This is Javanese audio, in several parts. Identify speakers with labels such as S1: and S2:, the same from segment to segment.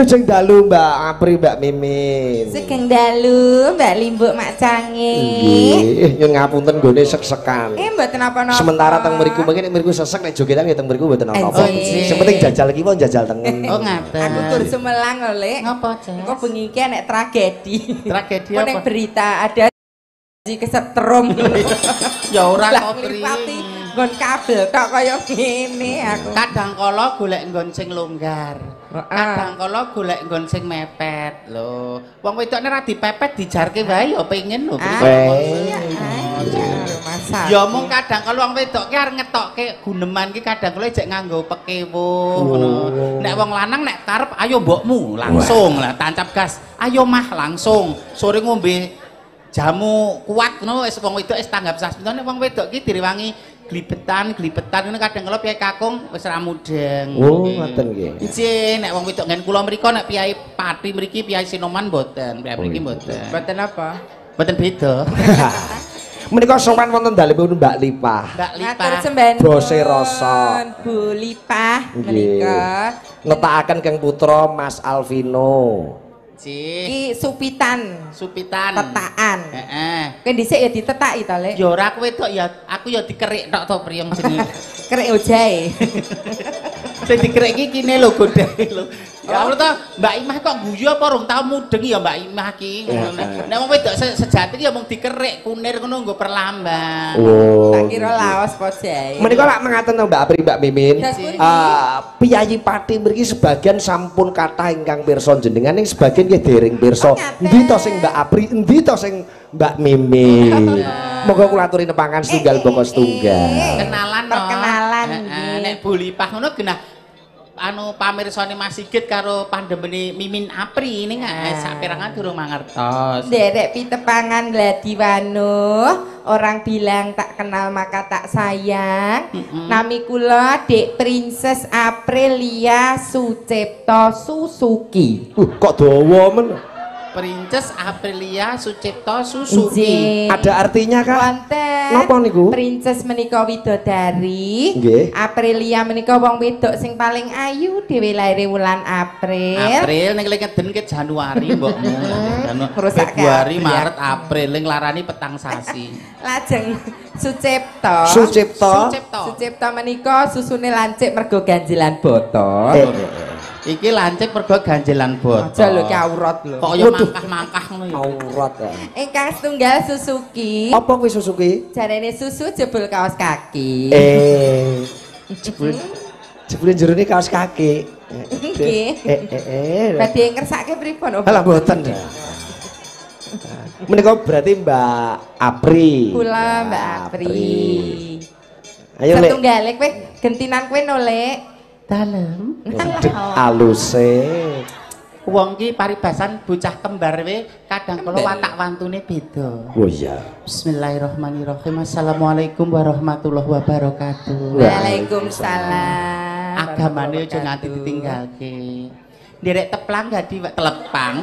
S1: Sing dalu Mbak Apri, Mbak Mimin.
S2: Sugeng dalu Mbak Limbuk Mak Cange.
S1: Nggih, nyun ngapunten nggone sek-sekan.
S2: Mboten apa-apa.
S1: Sementara teng mriku mungkin mriku sesek nek jogetan ya teng mriku mboten apa-apa.
S2: Sing
S1: penting jajal iki wae jajal tengen.
S3: Oh ngaten.
S2: Aku tur Semelang lho, Lek.
S3: Ngopo, Ces?
S2: Engko bengi iki nek tragedi.
S3: Tragedi
S2: apa?
S3: apa?
S2: Berita ada kesetrum.
S3: Ya ora kok
S2: Nglipati nggon kabel tok kaya ngene aku.
S3: Kadang kala golek nggon sing longgar. Kadang kala golek nggon sing mepet lho. Wong wedokne ra dipepet dijarke wae ya pengen lho. Ya mung kadang kala wong wedok ki arep ngetokke guneman ki kadang kala jek nganggo pekewo ngono. Nek wong lanang nek karep ayo mbokmu langsung lah tancap gas. Ayo mah langsung. Sore ngombe jamu kuat ngono wis wong wedok wis tanggap sasmine wong wedok ki direwangi glibetan ngono kadang kala piyai kakung wis ra mudeng.
S1: Oh, ngoten nggih.
S3: Iji nek wong wedok ngen kula mriku nek piyai Pati mriki piyai Sinoman mboten, piyai mriki mboten.
S2: Mboten apa?
S3: Mboten beda.
S1: Menika sowan wonten dalemipun Mbak Lipah.
S3: Mbak Lipah.
S2: Matur sembahan.
S1: Bose rasa.
S2: Bu Lipah menika
S1: ngetakaken Kang Putra Mas Alvino.
S2: Iki supitan tetakan.
S3: Heeh.
S2: Kowe dhisik ya ditetaki to, Lek?
S3: Ya ora kowe tok ya aku ya dikerik tok to priyong jenenge.
S2: Kerik ojae.
S3: Sing dikerik iki kene lho godhae lho. Ya Allah to Mbak Imah kok guyu apa rung tau mudeng ya Mbak Imah ki. Nek wong wedok sejati ya mung dikerik kunir ngono nggo perlambang.
S1: Oh.
S2: Tak kira laos po jae.
S1: Menika lak mengaten to Mbak Apri, Mbak Mimin. Piyayi Pati mriki sebagian sampun kathah ingkang pirsa jenengan ing sebagian nggih dereng pirsa. Endi to sing Mbak Apri, endi to sing Mbak Mimin. Moga kula aturi nepangan setunggal boko setunggal.
S3: Kenalan no.
S2: Perkenalan
S3: nek Bu Lipah ngono genah anu pamirsane Mas Sigit karo pandemene Mimin Apri ning saperangan durung mangertos.
S2: Derek pitepangan gladi wanuh, orang bilang tak kenal maka tak sayang. Nami kula Dek Princess Aprilia Sucipto Susuki.
S1: Kok dawa men?
S3: Princess Aprilia Sucipto Susuki.
S1: Ada artinya kah?
S2: Wonten.
S1: Napa niku?
S2: Princess menika widodari.
S1: Nggih.
S2: Aprilia menika wong wedok sing paling ayu dhewe laire wulan April.
S3: April ning ngeden ke Januari mbokmu. Februari, Maret, April ning larani petang sasi.
S2: Lajeng Sucipto. Sucipto menika susune lancip mergo ganjelan boto.
S3: Iki lancip mergo ganjelan boto.
S2: Aja lho ki aurat lho.
S3: Kok ya mangkah-mangkah ngono ya.
S1: Aurat ya.
S2: Ingkang setunggal Suzuki.
S1: Apa kuwi Suzuki?
S2: Jarene susu jebul kaos kaki.
S1: Jebul jerone kaos kaki.
S2: Nggih. Badhe ngersake pripun?
S1: Alah mboten. Menika berarti Mbak Apri.
S2: Kula Mbak Apri.
S1: Ayo Lek.
S2: Setunggale kowe gentinan kowe no Lek.
S3: Dalem.
S1: Aluse.
S3: Wong ki paribasan bocah kembar we kadang kala watak wantune beda.
S1: Oh iya.
S3: Bismillahirrahmanirrahim. Assalamualaikum warahmatullahi wabarakatuh.
S2: Waalaikumsalam.
S3: Agamane aja nganti ditinggalke. Nderek teplang gadi telepang.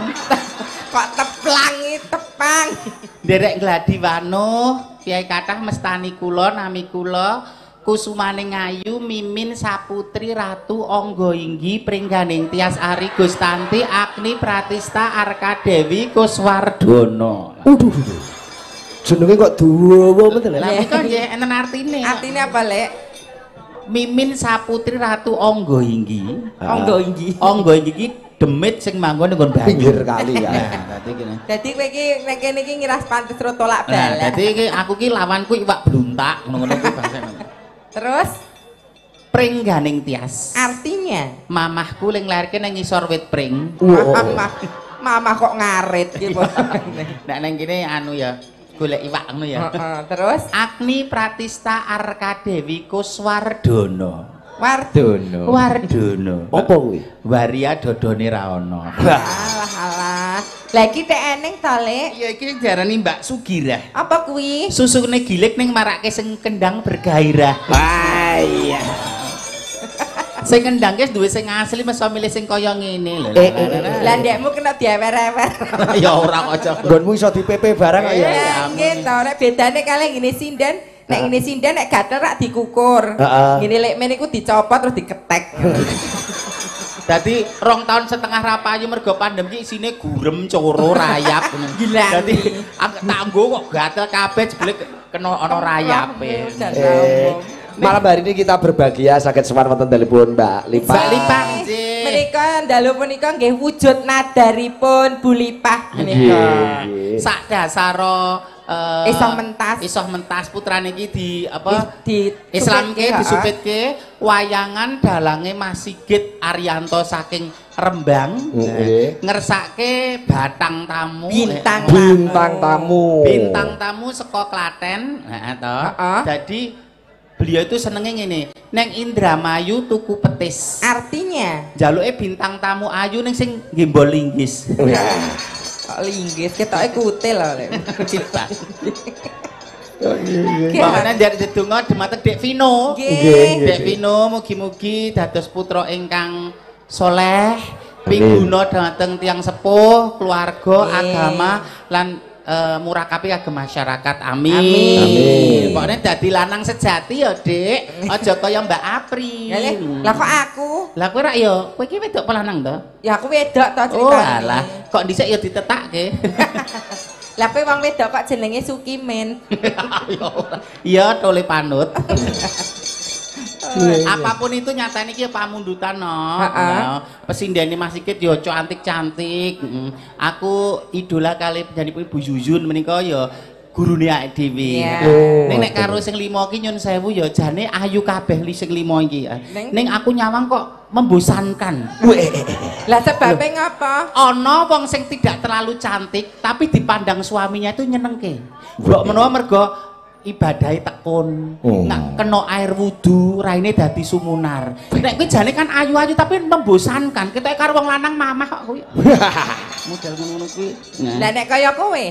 S2: Kok tepang.
S3: Nderek gladi wanuh, piyai kathah mestani kula nami kula Kusumane Ngayu Mimin Saputri Ratu Angga Inggi Pringganing Tias Ari Gustanti Agni Pratista Arka Dewi Kuswardono.
S1: Jenenge kok dawa menten lho.
S3: Lah iki nggih enten artine.
S2: Artine apa, Lek?
S3: Mimin Saputri Ratu Angga Inggi.
S2: Angga Inggi.
S3: Angga Inggi demit sing manggon nggon banyu.
S1: Pinggir kali ya.
S3: Dadi kene.
S2: Dadi kowe iki nek kene iki ngiras pantes ro tolak balik.
S3: Dadi iki aku ki lawanku iwak bluntak ngono-ngono kuwi bahasa.
S2: Terus
S3: Pringganing tias.
S2: artinya
S3: Mamahku ling lairke nang ngisor wit pring.
S2: Mama kok ngarit iki
S3: Nek nang kene anu ya golek iwak ngono ya.
S2: Terus
S3: Agni Pratista Arkadewi Kuswardono.
S2: Wardono.
S3: Wardono.
S1: Apa kuwi?
S3: Waria dodone ra ono.
S2: Alah. Lah iki tek eneng to, Lek.
S3: Ya iki diarani Mbak Sugirah.
S2: Apa kuwi?
S3: Susune gilik ning marake sing kendang bergairah.
S1: Ah iya.
S3: Sing kendang ki duwe sing asli mesti milih sing kaya ngene lho.
S2: Lah ndekmu kena diewer-ewer.
S3: Ya ora kok aja.
S1: Nggonmu iso di-PP barang kok ya.
S2: Nggih to, nek bedane kalih ngene sinden, nek ngene sinden nek gatel rak dikukur. Ngene lek men iku dicopot terus diketek.
S3: Dadi 2 tahun setengah rapayu mergo pandemi isine gurem coro rayap.
S2: Gila.
S3: Dadi tak nggo kok gatel kabeh jebule kena ana rayape.
S1: Malam hari ini kita berbahagia sakit sewan wonten telepon Mbak Lipa.
S3: Mbak Lipa nggih.
S2: Menika dalu punika nggih wujud nadaripun Bu Lipah menika.
S3: Sak dasara isoh mentas putrane iki di apa
S2: di
S3: Islamke disupitke wayangan dalange Mas Sigit Arianto saking Rembang ngersake batang tamu
S2: bintang
S3: tamu saka Klaten to. Jadi beliau itu senenge ngene neng Indramayu tuku petis
S2: artinya
S3: jaluke bintang tamu ayu ning sing gembol linggis.
S2: Kok linggis ketoke kutil lho Lek.
S3: Bapaknya dari dedungo dumateng Dek Vino. Dek Vino mugi-mugi dados putra ingkang soleh, piguna dhateng tiyang sepuh, keluarga, agama lan murakabi kagem masyarakat. Amin. Pokoknya dadi lanang sejati ya, Dik. Aja kaya Mbak Apri.
S2: Lah kok aku?
S3: Lah kowe rak ya, kowe iki wedok apa lanang to?
S2: Ya aku wedok to
S3: Oh
S2: ceritane.
S3: alah, kok dhisik ya ditetakke.
S2: Lah kowe wong wedok kok jenenge Sukimin.
S3: Iya, tole panut. Apapun itu nyatane iki pamundutan no. Pesindene Mas Sigit yo cantik-cantik. Aku idola kali penyanyi Bu Yuyun menika ya gurune awake dhewe. Ning nek karo sing 5 iki nyun sewu ya jane ayu kabeh li sing 5 iki. Ning aku nyawang kok membosankan.
S2: Lah sebabe ngapa?
S3: Ana wong sing tidak terlalu cantik tapi dipandang suaminya itu nyenengke. Mbok menawa mergo ibadahe tekun, nggak kena air wudu, raine dadi sumunar. Nek kuwi jane kan ayu-ayu tapi membosankan. Kita karo wong lanang mamah kok kuwi. Model ngono kuwi.
S2: Lah nek kaya kowe?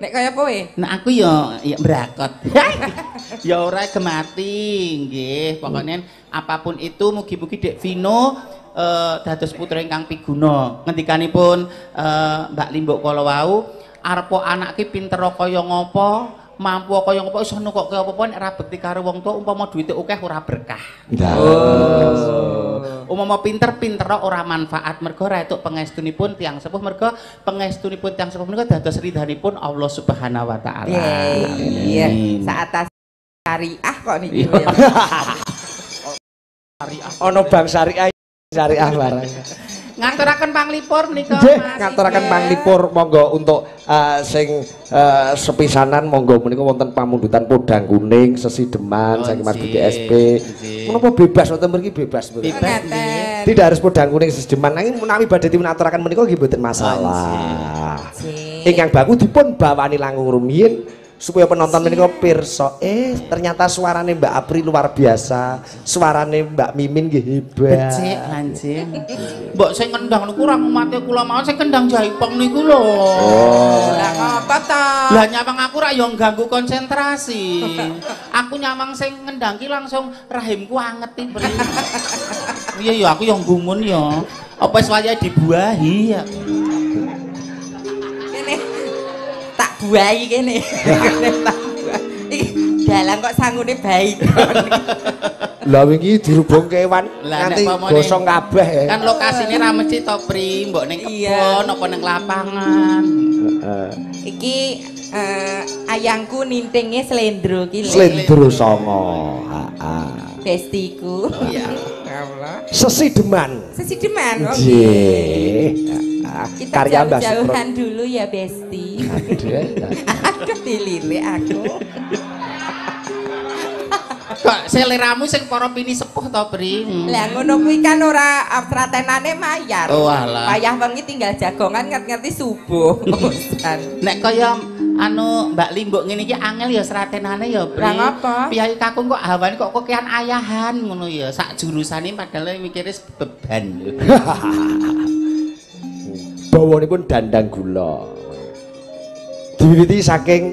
S2: Nek kaya kowe?
S3: Nek aku ya mbrakot. Ya ora gemati nggih. Pokoknya apapun itu mugi-mugi Dek Vino dados putra ingkang piguna. Ngendikanipun Mbak Limbuk kala wau, arep anak ki pinter kaya ngopo? Mampu kaya ngopo iso nukokke apa-apa nek ra bekti karo wong tuwa umpama duwite akeh ora berkah. Umpama pinter-pinter ora manfaat mergo ra entuk pangestunipun tiyang sepuh mergo pangestunipun tiyang sepuh menika dados ridhanipun Allah Subhanahu wa taala.
S2: Iya, saat syariah kok niki.
S1: Ono bang syariah barang.
S3: Ngaturaken panglipur menika.
S1: Ngaturaken panglipur monggo untuk sing sepisanan monggo menika wonten pamundutan podang kuning Sesideman saking Mas BDSP. Menapa bebas wonten mriki bebas. Tidak harus podang kuning Sesideman nanging menawi badhe dipunaturaken menika nggih mboten masalah. Ingkang baku dipun bawani langkung rumiyin supaya penonton menika pirsa ternyata suarane Mbak Apri luar biasa, suarane Mbak Mimin nggih hebat.
S3: Becik anjing. Mbok sing kendang niku ora mate kula mawon sing kendang jaipong niku lho.
S2: Lah ngapa ta?
S3: Lah nyawang aku ora yo ganggu konsentrasi. Aku nyawang sing ngendang ki langsung rahimku anget iki. Iya yo aku yo gumun yo. Apa wis wayahe dibuahi ya.
S2: Tak buahi kene. Dalang kok sangune baik.
S1: Lah wingi dirubung kewan nganti gosong kabeh.
S3: Kan lokasine ra mesti to Pri, mbok ning kebon apa ning lapangan.
S2: Iki ayangku nintinge slendro ki lho.
S1: Slendro songo. Heeh.
S2: Bestiku.
S3: Iya.
S1: Sesideman.
S2: Sesideman.
S1: Nggih.
S2: Kita jauh-jauhan dulu ya, Besti. Aduh, dilirik aku.
S3: Kok seleramu sing para pini sepuh to, Bri?
S2: Lah ngono kuwi kan ora pratenane mayar.
S3: Oh alah.
S2: Wayah wengi tinggal jagongan ngerti-ngerti subuh.
S3: Nek kaya anu Mbak Limbuk ngene iki angel ya sratenane ya, Bri.
S2: Lah ngapa?
S3: Piyai kakung kok hawane kok kokean ayahan ngono ya. Sak jurusane padahal mikire beban.
S1: Bawanipun dandang gula. Diwiwiti saking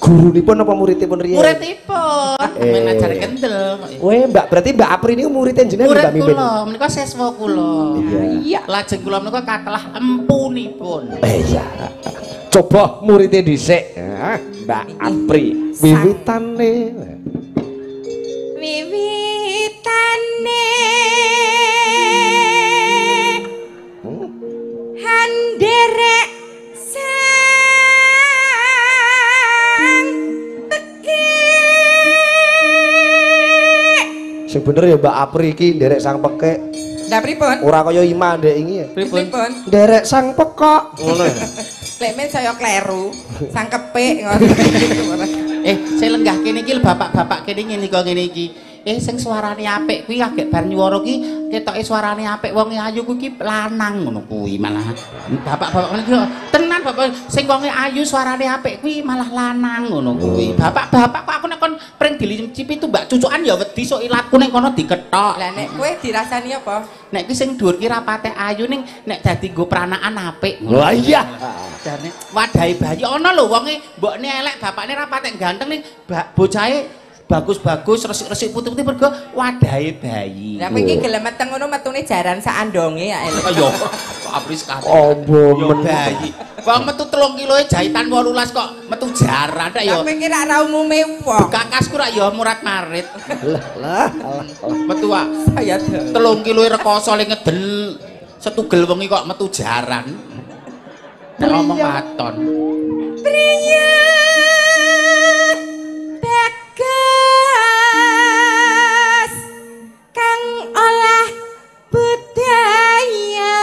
S1: gurunipun apa muridipun riyen?
S3: Muridipun. Men ajar kendel.
S1: Weh, Mbak, berarti Mbak Apri niku murid jenengan Mbak Mimin.
S3: Murid kula, menika siswa kula.
S2: Iya.
S3: Lajeng kula menika katelah empunipun.
S1: Iya. Coba muridnya dhisik, Mbak Apri. Wiwitane.
S2: Handerek sang pekek.
S1: Sing bener ya Mbak Apri iki nderek sang pekek.
S2: Lah pripun?
S1: Ora kaya Ima ndek iki ya.
S2: Pripun?
S1: Nderek sang pekok. Ngono ya.
S2: Lek men saya kleru, sang kepek ngono.
S3: Saya lenggah kene iki bapak-bapak kene ngene kok ngene iki. Sing suarane apik kuwi agek bar nyuwara ki ketoke suarane apik wonge ayu kuwi lanang ngono kuwi malah. Bapak-bapak ngene tenan bapak sing wonge ayu suarane apik kuwi malah lanang ngono kuwi. Bapak-bapak kok aku nek kon pring dilincip itu Mbak cucukan ya wedi sok ilatku ning kono dikethok.
S2: Lah nek kowe dirasani apa?
S3: Nek ki sing dhuwur ki rapate ayu ning nek dadi nggo pranakan apik.
S1: Lah iya.
S3: Jane wadahe bayi ana lho wonge mbokne elek bapakne rapate ganteng ning bocahe bagus-bagus resik-resik putih-putih mergo wadahe bayi.
S2: Lah kowe iki gelem meteng ngono metune jaran sak andonge ya elek.
S3: Ayo apri sekali.
S1: Ombo men
S3: bayi. Wong metu 3 kiloe jahitan 18 kok metu jaran rak ya.
S2: Kowe iki ra umume wong.
S3: Bekakasku rak ya murat marit.
S1: lah.
S3: Metu ah.
S2: Saya
S3: 3 kiloe rekoso le ngeden setugel wengi kok metu jaran. Nek ngomong katon.
S2: Priya bagas kang olah budaya.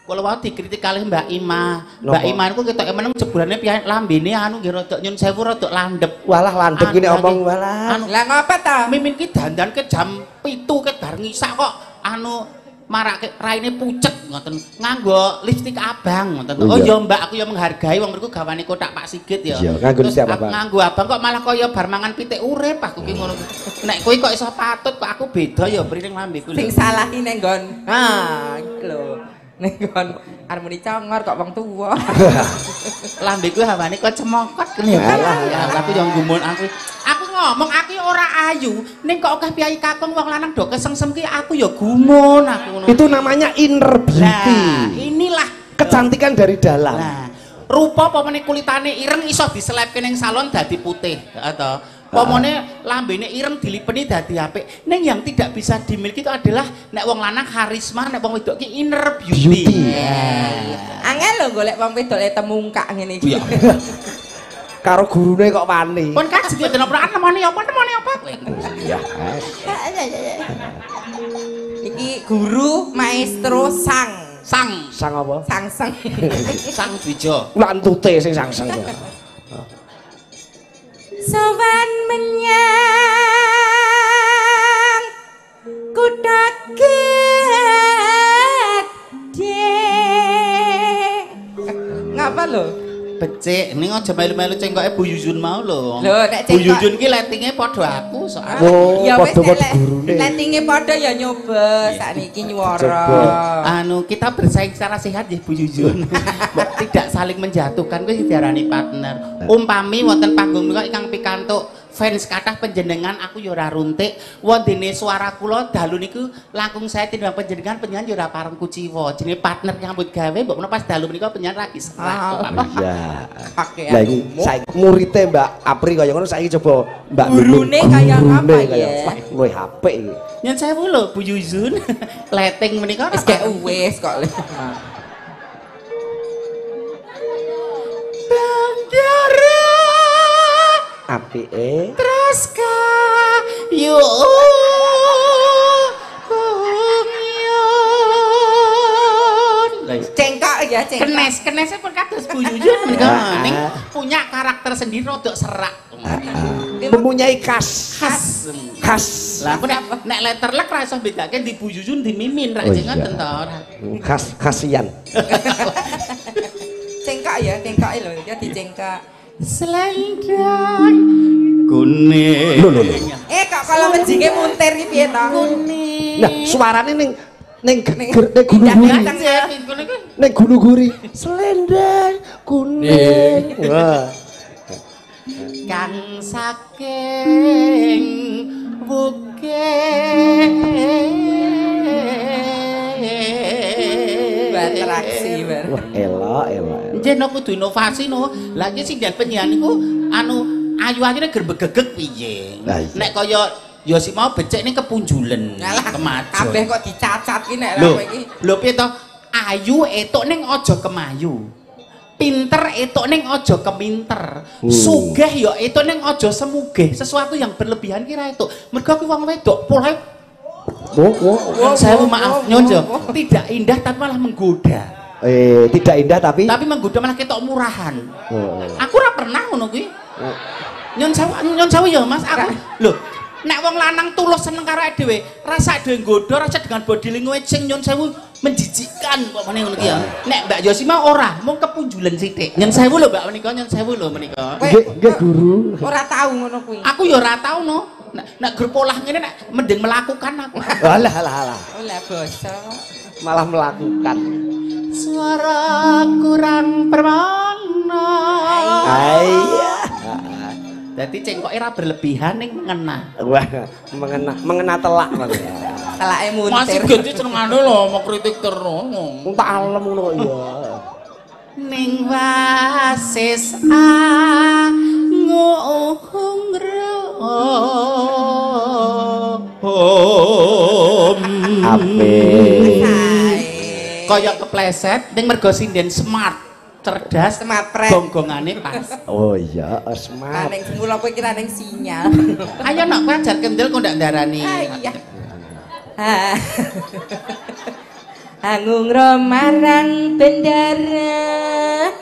S3: Kula wae dikritik kalih Mbak Ima. Mbak Ima niku ketoke meneng jebolane piyai lambene anu nggih rada nyun sewu rada landhep.
S1: Walah landhep ki nek omong walah.
S2: Lah ngapa ta?
S3: Mimin ki dandanke jam 7 ket bar ngisak kok anu marake raine pucet ngoten nganggo lipstik abang ngoten. Oh ya Mbak aku ya menghargai wong mriku gawane kotak Pak Sigit ya.
S1: Iya, nganggo lipstik abang.
S3: Nganggo abang kok malah kaya bar mangan pitik urip aku ki ngono. Nek kowe kok iso patut kok aku beda ya mrene lambeku lho.
S2: Sing salah iki nek nggon. Ha, iki lho. Nek nggon arep muni congor kok wong tuwa.
S3: Lambeku hawane kok cemokot kene ya. Aku yo gumun aku ngomong aku ora ayu ning kok akeh piyai kakung wong lanang do kesengsem ki aku ya gumun aku ngono.
S1: Itu namanya inner beauty.
S3: Nah, inilah
S1: kecantikan dari dalam.
S3: Nah, rupa pomone kulitane ireng iso diselepke ning salon dadi putih, atau pomone lambene ireng dilipeni dadi apik. Ning yang tidak bisa dimiliki itu adalah nek wong lanang karisma, nek wong wedok ki inner beauty.
S2: Angel lho golek wong wedok temungkak ngene iki.
S1: Karo gurune kok wani.
S3: Pun kan sedya den operan nemoni apa kowe.
S1: Iya.
S2: Iki guru maestro sang
S1: apa?
S2: Sang
S3: Dwija.
S1: Lantute sing sangseng.
S2: Sowan menyang kutha gedhe. Ngapa lho?
S3: Becik, ning aja melu-melu cengkoke Bu Yuyun mau lho.
S2: Lho nek
S3: Bu Yuyun ki lettinge padha aku soalnya.
S1: Oh,
S2: ya wis
S1: padha gurune.
S2: lettinge padha ya nyoba sakniki nyuwara.
S3: Anu kita bersaing secara sehat ya Bu Yuyun. Tidak saling menjatuhkan kuwi diarani partner. Umpami wonten panggung menika ingkang pikantuk fans kathah panjenengan aku ya ora runtik. Wondene suara kula dalu niku langkung saya timbang panjenengan penyanyi ya ora pareng kuciwa. Jenenge partner nyambut gawe mbok menawa pas dalu menika penyanyi lagi serak.
S1: Iya. Lah iki saiki murite Mbak Apri kaya ngono saiki coba Mbak
S2: gurune kaya apa ya?
S1: Luwih apik iki.
S3: Nyen sewu lho Bu Yuyun. Letting menika
S2: wis gak wis kok.
S3: Bandara
S1: apike
S3: Traska Yo
S2: cengkak ya cengkak.
S3: Kenesnya pun kados Bu Yuyun menika ning punya karakter sendiri rodok serak.
S1: Mempunyai khas. Lah
S3: aku nek letterlek ra iso bedake di Bu Yuyun di Mimin ra jeneng ngoten to.
S1: Khasian.
S2: Cengkak ya, cengkak lho, dia dicengkak.
S3: Selendang kuning.
S1: Lho.
S2: Kok kalau menjinge muntir iki piye to?
S3: Kuning.
S1: Nah, suarane ning gulu-guri. Ning gulu-guri. Selendang kuning. Wah.
S3: Kang saking bukit
S2: atraksi bar.
S1: Wah, elok.
S3: Njen kudu inovasi no. Lah iki sindian penyiar niku anu ayu-ayune gerbegegeg piye. Nek kaya ya si mau becek ning kepunjulen kemajon.
S2: Kabeh kok dicacat ki nek
S3: lho iki. Lho piye to? Ayu etuk ning aja kemayu. Pinter etuk ning aja keminter. Sugih ya etuk ning aja semugih. Sesuatu yang berlebihan kira etuk. Mergo kuwi wong wedok polahe saya maaf nyonjo, tidak indah tapi malah menggoda.
S1: Tidak indah tapi
S3: menggoda malah ketok murahan. Aku ora pernah ngono kuwi. Nyon sewu ya Mas, aku lho nek wong lanang tulus seneng karo dhewe, rasa dhewe nggodha rasa dengan body language sing nyon sewu menjijikkan kok meneh ngono ki ya. Nek Mbak Yosima ora, mung kepunjulen sithik. Nyon sewu lho Mbak menika, nyon sewu lho menika.
S1: Nggih guru.
S2: Ora tau ngono kuwi.
S3: Aku ya ora tau no. Nek grup olah ngene nek mending melakukan aku.
S1: Alah.
S2: Olah basa.
S1: Malah melakukan.
S3: Suara kurang permana.
S1: Iya.
S3: Dadi cengkoke ora berlebihan ning mengena.
S1: Wah, mengena telak Mas.
S2: Telake muntir.
S3: Masih ganti senengane lho mau kritik terus.
S1: Tak alem ngono kok iya.
S3: Ning wasis ngungro kaya kepleset ning mergo sinden smart cerdas
S2: smart pret
S3: gonggongane pas.
S1: Oh iya smart
S2: ning semula kowe kira ning sinyal.
S3: Ayo nak kowe ajar kendel kok ndak ndarani.
S2: Iya. Angungro marang bendara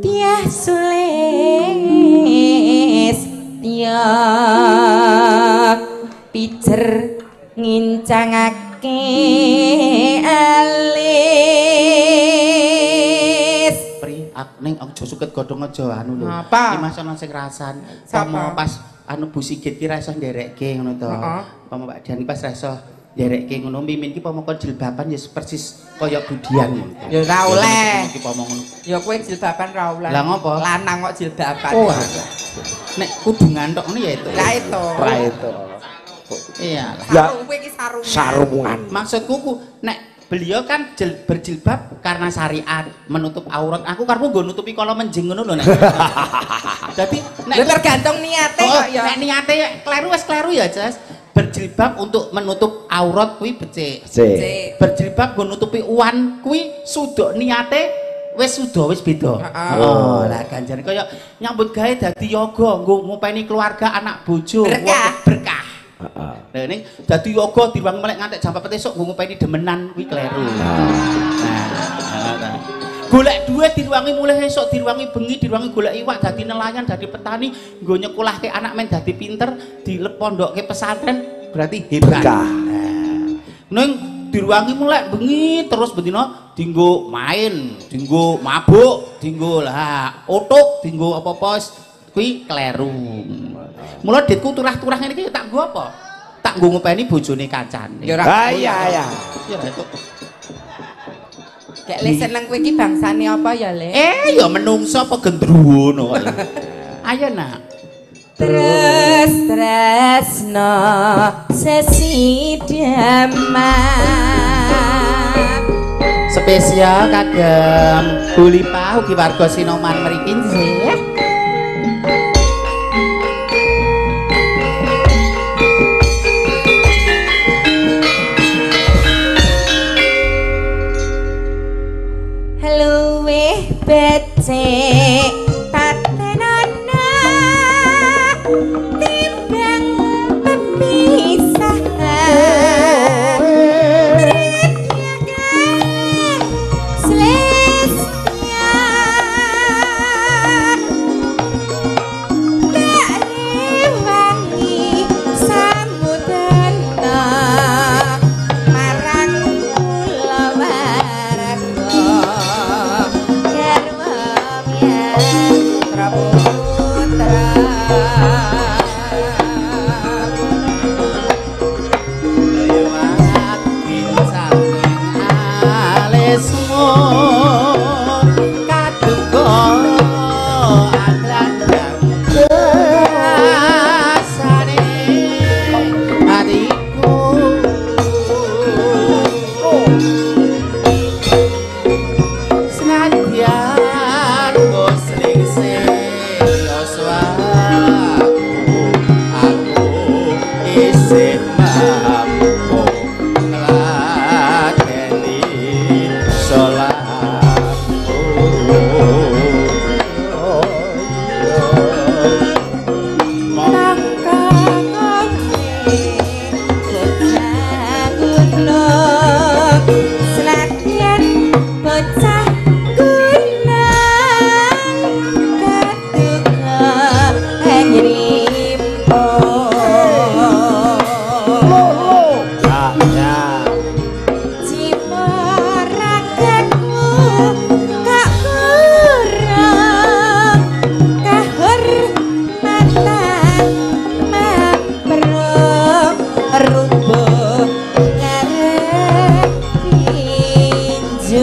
S2: tiah sules tiah pijer ngincangake alis
S3: pri ning aja suket godhong aja anu lho
S2: iki
S3: Mas ana sing rasan sama pas anu Bu Sigit ki ra iso nderekke ngono to Pama Pak Dian pas ra iso nderekke ngono Mimin ki pama kon jilbaban ya persis kaya Budian
S2: ya ora oleh
S3: iki pama ngono
S2: ya kowe jilbaban ra oleh
S3: lah ngopo
S2: lanang kok jilbaban
S3: nek kudu ngantok ngono ya itu
S2: ra itu
S3: iya
S2: sarung kowe iki
S1: sarungan
S3: maksudku nek beliau kan berjilbab karena syariat menutup aurat aku karepku nggo nutupi kala menjing ngono lho nek dadi nek
S2: tergantung niate kok ya
S3: nek niate kleru wis kleru ya Jas berjilbab untuk menutup aurat kuwi becik berjilbab nggo nutupi uwan kuwi sudok niate wis sudah wis beda oh lah ganjar kaya nyambut gawe dadi yoga nggo ngopeni keluarga anak bojo berkah Nah ini dadi yoga diwangi melek ngantek jam 4 esuk ngopeni demenan kuwi kleru. Nah. Golek duit diwangi mulai esuk, diwangi bengi, diwangi golek iwak dadi nelayan, dadi petani, nggo nyekolahke anak men dadi pinter, dilepondokke pesantren berarti hebat. Ning diwangi mulai bengi terus bendina dinggo main, dinggo mabuk, dinggo lah otuk, dinggo apa-apa kuwi kleru. Mula ditku turah-turah ngene iki tak nggo apa? Tak nggo ngopeni bojone kancane.
S2: Ya ora.
S1: Iya.
S3: Ya itu.
S2: Kayak le seneng kowe iki bangsane apa ya, Le?
S3: Ya menungso apa gendruwo ngono kok. Ayo nak.
S2: Terus tresno sesi damai.
S3: Spesial kagem Bulipa ugi warga Sinoman mriki nggih.
S2: Becek patenana timbang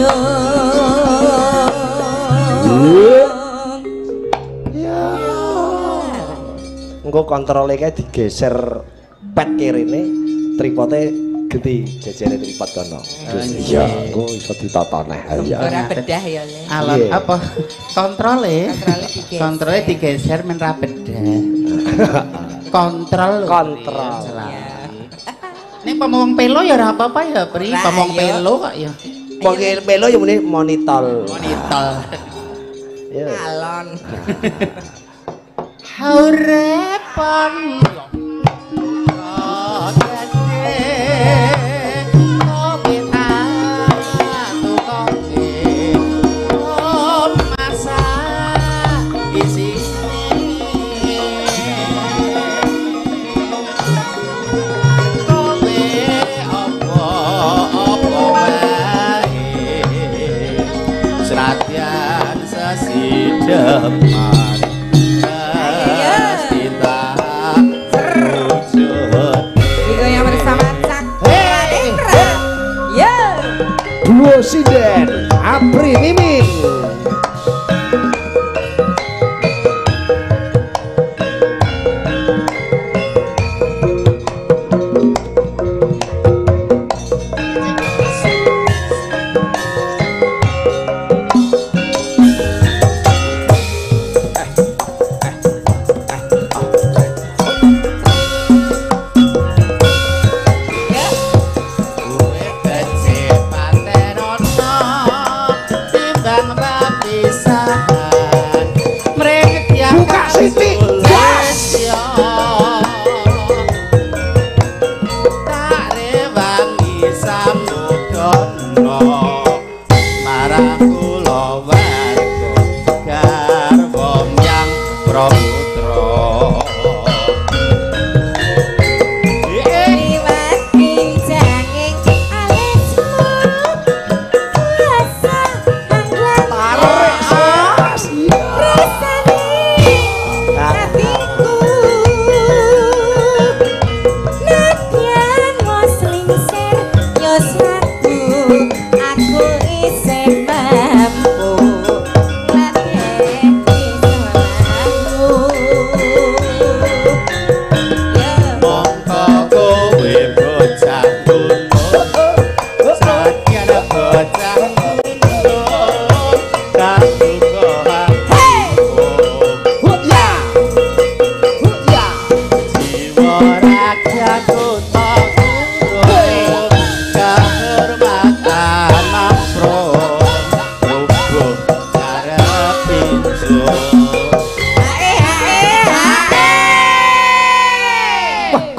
S1: Ya. Engko kontrole kae digeser pet kirine, tripote genti jejere tripod kono. Iya, engko iso ditata neh. Ya.
S2: Ora bedah ya, Le.
S3: Alon apa? Kontrole digeser men ra bedah. Kontrol. Nek pamong pelo ya ora apa-apa ya, Pri. Pamong pelo kok ya.
S1: Mongke pelo ya muni monitor. Ya.
S2: Alon.
S3: Haurepon depan kita wujud
S2: Itu yang bersama Cak Indra. Ya.
S1: Duo sinden Apri Mimin.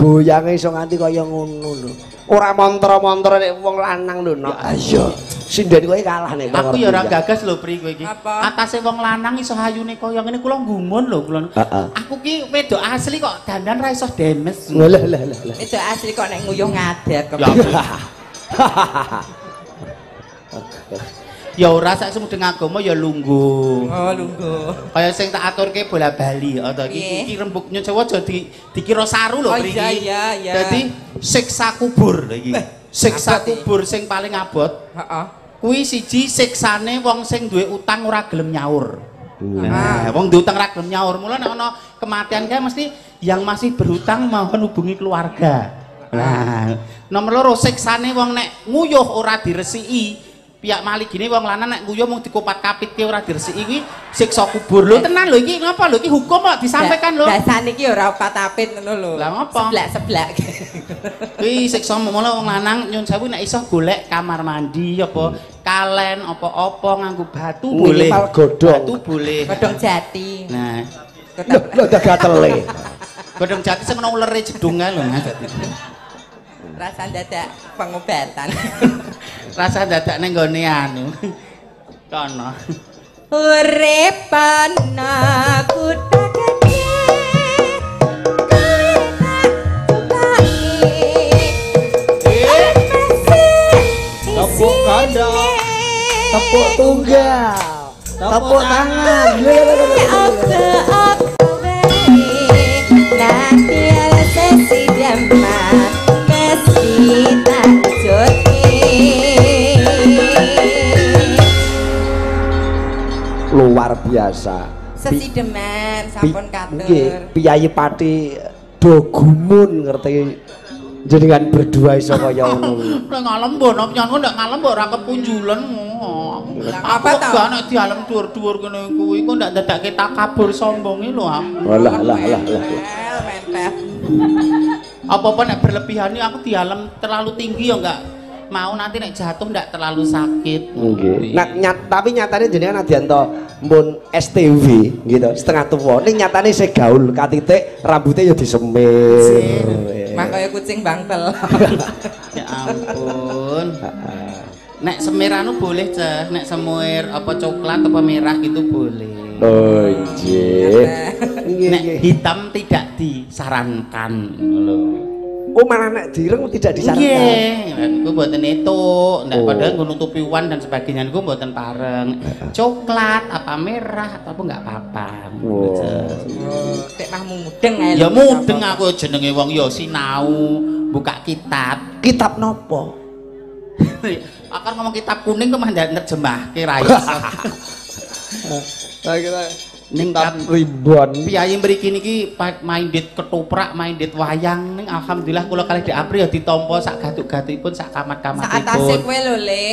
S1: Goyange iso nganti kaya ngono lho. Ora montor-montor nek wong lanang lho, Nok. Iya. Sinden kowe kalah nek.
S3: Aku ya ora gagas lho, Pri, kowe iki. Atase wong lanang iso hayune kaya ngene kula gumun lho, kula. Aku ki wedok asli kok dandan ra iso demes.
S1: Lah.
S2: Wedok asli kok nek nguyuh ngadeg kok.
S3: Ya ora sak semudeng agama ya lungguh.
S2: Oh, lungguh.
S3: Kaya sing tak aturke bola bali atau iki rembugnya Jawa aja dikira saru lho, Pri.
S2: Oh iya.
S3: Dadi siksa kubur lho iki. Siksa kubur sing paling abot.
S2: Heeh.
S3: Kuwi siji siksane wong sing duwe utang ora gelem nyaur. Nah, wong duwe utang ora gelem nyaur. Mula nek ana kematian kae mesti yang masih berhutang mohon hubungi keluarga. Nah, nomor loro siksane wong nek nguyuh ora diresiki. Pihak malik gini wong lanang nek nguyuh mung dikupat kapitke ora diresiki kuwi siksa kubur. Lho tenan lho iki ngapa lho iki hukum kok disampaikan lho.
S2: Dasane iki ora patapit ngono lho.
S3: Lah ngopo?
S2: Seblak-seblak.
S3: Kuwi siksa mono wong lanang nyun sewu nek iso golek kamar mandi apa kalen apa-apa nganggo batu boleh.
S1: Minimal godhong.
S3: Batu boleh.
S2: Godhong jati.
S3: Nah,
S1: lho gatele.
S3: godhong jati sing ana ulere jedungan lho Mas.
S2: Rasa dadak pengobatan.
S3: Rasa dadak ning gone anu. Kono.
S2: Urip ana kutha gedhe.
S1: Tepuk ganda. Tepuk tunggal. Tepuk tangan. luar biasa.
S2: Sesideman sampun katur.
S1: Nggih, Piyayi Pati dogumun ngerti jenengan berdua iso kaya ngono.
S3: Nek ngalem mbok nyon ndak ngalem mbok ora kepunjulen. Apa ta? Gak nek dialem dhuwur-dhuwur kene kuwi kok ndak dadake takabur sombonge lho aku.
S1: Lah.
S2: Mantap.
S3: Apa-apa nek berlebihan aku dialem terlalu tinggi ya enggak mau nanti nek jatuh ndak terlalu sakit.
S1: Nggih. Nah, tapi nyatane jenengan Adianto mun STW gitu, setengah tuwa. Ning nyatane se gaul katitik rambutnya ya disemir.
S2: Mah kaya kucing bangtel.
S3: Ya ampun. Nek semiranu boleh ceh, nek semir apa coklat apa merah gitu boleh.
S1: Oh nggih.
S3: Nek hitam tidak disarankan lho.
S1: Oh malah nek direng tidak disarankan.
S3: Nggih, niku mboten etuk, nek padahal nggo nutupi wan dan sebagainya niku mboten pareng. Coklat apa merah atau apa enggak apa-apa.
S2: Tek mah mudeng ae.
S3: Ya mudeng aku jenenge wong ya sinau, buka kitab.
S1: Kitab nopo?
S3: Akar ngomong kitab kuning kok mah nerjemahke ra iso.
S1: Lah kira
S3: ning
S1: kitab ribbon.
S3: Piyayi mriki niki minded ketoprak, minded wayang ning alhamdulillah kula kalih Dek Apri ya ditampa sak gatuk-gatipun sak kamat-kamatipun.
S2: Sak atase kowe lho, Le.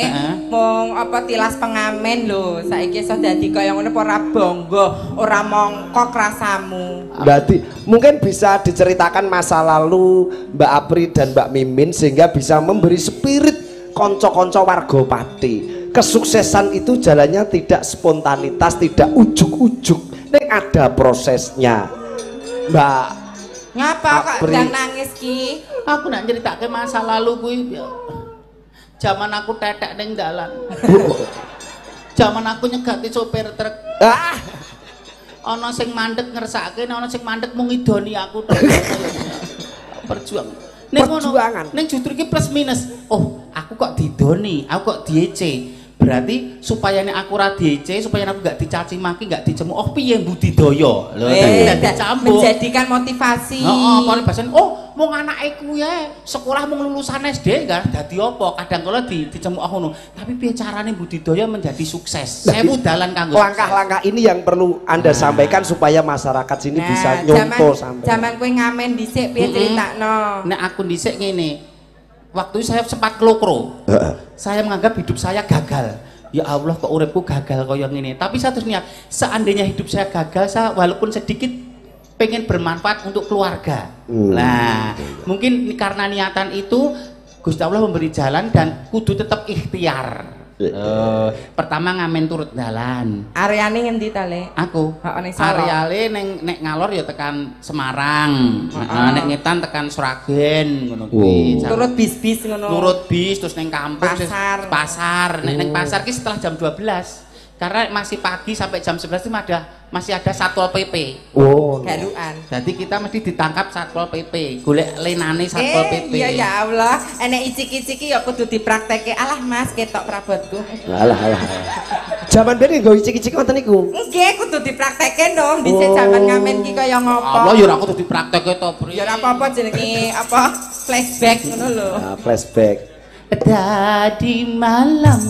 S2: Mong apa tilas pengamen lho. Saiki iso dadi kaya ngono ora bangga, ora mongkok rasamu.
S1: Berarti mungkin bisa diceritakan masa lalu Mbak Apri dan Mbak Mimin sehingga bisa memberi spirit konco-konco warga Pati. Kesuksesan itu jalannya tidak spontanitas, tidak ujuk-ujuk, nek ada prosesnya. Mbak
S2: Ngapa kok dan nangis ki?
S3: Aku nak nyeritake masa lalu kuwi zaman aku tetek ning dalan. Zaman aku nyegati sopir truk. Ana sing mandek ngersake, ana sing mandek mung ngidoni aku tok. Perjuang.
S1: Perjuangan.
S3: Ning justru iki plus minus. Oh, aku kok didoni, aku kok diece. Berarti supaya nek aku ora diece, supaya aku gak dicaci maki, gak dicemuk. Oh, piye budidaya? Lho, dadi cambuk.
S2: Menjadikan motivasi.
S3: Heeh, pare basen, oh, mung anake ku ya sekolah mung lulusan SD kan dadi apa? Kadang kala dicemuk ngono. Tapi piye carane budidaya menjadi sukses? Sewu dalan kanggo
S1: langkah-langkah ini yang perlu Anda sampaikan supaya masyarakat sini bisa nyontoh sampai.
S2: Zaman kowe ngamen dhisik piye critakno?
S3: Nek aku dhisik ngene. Waktu saya sempat klokro. Saya menganggap hidup saya gagal. Ya Allah kok uripku gagal kaya ngene. Tapi saya terus niat, seandainya hidup saya gagal, saya walaupun sedikit pengen bermanfaat untuk keluarga. Nah, mungkin karena niatan itu Gusti Allah memberi jalan dan kudu tetap ikhtiar. Pertama ngamen turut dalan.
S2: Areane ngendi ta, Le?
S3: Aku. Areale nek ngalor ya tekan Semarang. Nek ngetan tekan Sragen ngono kuwi.
S2: Turut bis-bis ngono.
S3: Turut bis terus ning kampung pasar. Nek ning pasar ki setelah jam 12. Karena masih pagi sampai jam 11 itu masih ada Satpol PP.
S1: Oh,
S2: garukan.
S3: Jadi kita mesti ditangkap Satpol PP, golek lenane Satpol PP.
S2: Iya ya Allah, enek icik-iciki ya kudu dipraktekke. Alah Mas, ketok prabotku.
S1: Alah. Zaman biyen nggo icik-icik wonten niku.
S2: Nggih, kudu dipraktekke dong. Dhisik zaman ngamen ki kaya ngopo.
S3: Allah ya ora kudu dipraktekke to, Pri.
S2: Ya ora apa-apa jenenge apa flashback ngono lho.
S1: Nah, flashback.
S3: Tadi malam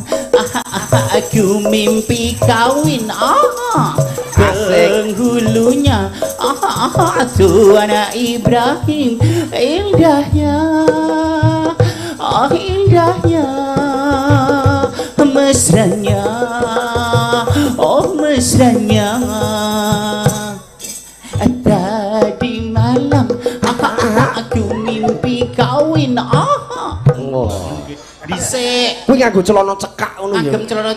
S3: aku mimpi kawin penghulunya Tuan Ibrahim indahnya indahnya mesranya mesranya tadi malam aku mimpi kawin dhisik
S1: kuwi nganggo celana cekak ngono ya.
S3: Ngagem celana